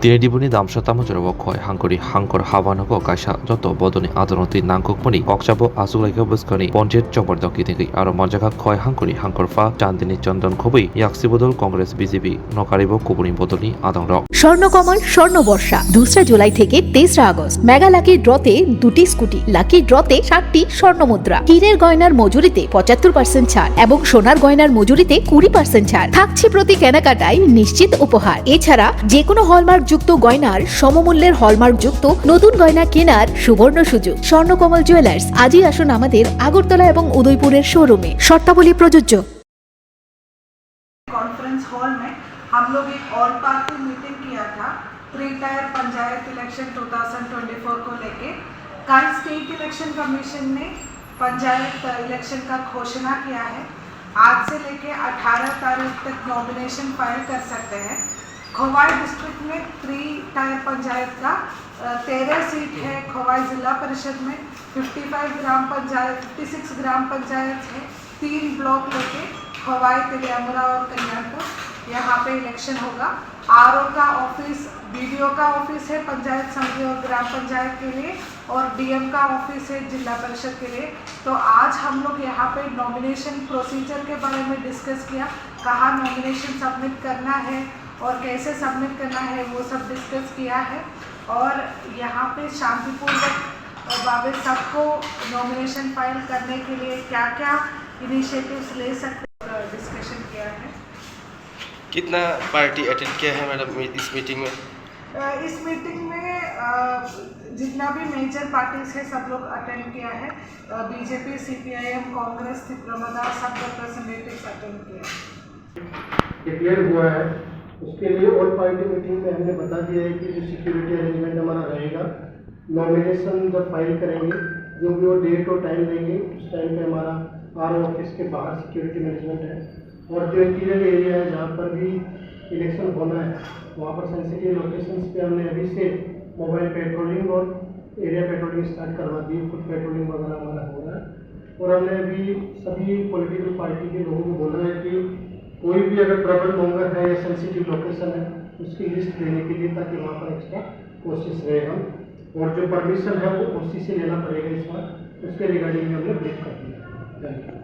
디네디분이 남샤타무저로 거의 한거리 한걸 하바나고 가샤 저도 보더니 아드노티 난국분이 꺽자보 아수라이가 부스커니 본제 저버덕기 되기 아로 먼저가 거의 한거리 한걸파 চাঁদনী চন্দন খুবই ইয়াকসিবদল কংগ্রেস বিজেপি নকারিব কুবুনি বদলি আদংর স্বর্ণকমল স্বর্ণবর্ষা 2রা জুলাই থেকে 3রা আগস্ট মেগা লাকি ড্রতে 2টি স্কুটি লাকি ড্রতে 7টি স্বর্ণমুদ্রা হীরের গয়নার মজুরিতে 75% ছাড় এবং সোনার গয়নার মজুরিতে 20% ছাড় থাকছে প্রতি কেনাকাটায় নিশ্চিত উপহার। এছাড়া যে কোনো হলমার্ক যুক্ত গয়নার সমমূল্যের হলমার্ক যুক্ত নতুন গয়না কেনার সুবর্ণ সুযোগ। স্বর্ণকমল জুয়েলার্স আজই আসুন আমাদের আগরতলা এবং উদয়পুরের শোরুমে। শর্তাবলী প্রযোজ্য। कॉन्फ्रेंस हॉल में हम लोग एक ऑल पार्टी मीटिंग किया था प्री टायर पंचायत इलेक्शन 2024 को लेके। कल स्टेट इलेक्शन कमीशन ने पंचायत इलेक्शन का घोषणा किया है। आज से लेके 18 तारीख तक नॉमिनेशन फाइल कर सकते हैं। खोवाई डिस्ट्रिक्ट में प्री टायर पंचायत का 13 सीट है। खोवाई जिला परिषद में 56 ग्राम पंचायत है। 3 ब्लॉक लेके खोवाई, तिलियामुरा और कल्याणपुर यहाँ पे इलेक्शन होगा। आरओ का ऑफिस, बीडीओ का ऑफिस है पंचायत समिति और ग्राम पंचायत के लिए, और डीएम का ऑफिस है जिला परिषद के लिए। तो आज हम लोग यहाँ पे नॉमिनेशन प्रोसीजर के बारे में डिस्कस किया, कहाँ नॉमिनेशन सबमिट करना है और कैसे सबमिट करना है वो सब डिस्कस किया है। और यहाँ पे शांतिपूर्वक बाबे सबको नॉमिनेशन फाइल करने के लिए क्या क्या इनिशिएटिव्स ले सकते डिस्कशन किया है। कितना पार्टी अटेंड किया है मैडम इस मीटिंग में? इस मीटिंग में जितना भी मेजर पार्टीज है सब लोग अटेंड किया है। बीजेपी, सीपीआईएम, कांग्रेस, तिप्रमदा सब रिप्रेजेंटेटिव्स अटेंड किया है। डिक्लेयर हुआ है, उसके लिए ऑल पार्टी मीटिंग में हमने बता दिया है कि जो सिक्योरिटी अरेंजमेंट हमारा रहेगा, नॉमिनेशन जब फाइल करेंगे जो भी वो डेट और टाइम देंगे उस टाइम पे हमारा आरओ ऑफिस के बाहर सिक्योरिटी मैनेजमेंट है। और जो इंटीरियर एरिया है जहाँ पर भी इलेक्शन होना है वहाँ पर सेंसिटिव लोकेशंस पे हमने अभी से मोबाइल पेट्रोलिंग और एरिया पेट्रोलिंग स्टार्ट करवा दी। फुट पेट्रोलिंग वगैरह हमारा हो रहा है। और हमने अभी सभी पॉलिटिकल पार्टी के लोगों को बोला है कि कोई भी अगर ट्रबल मोंगर है या सेंसिटिव लोकेशन है उसकी लिस्ट देने के लिए, ताकि वहाँ पर एक्स्ट्रा कोशिश रहेगा। और जो परमिशन है वो उसी से लेना पड़ेगा इस बार, उसके रिगार्डिंग हमने ब्रीफ कर दिया। Thank you.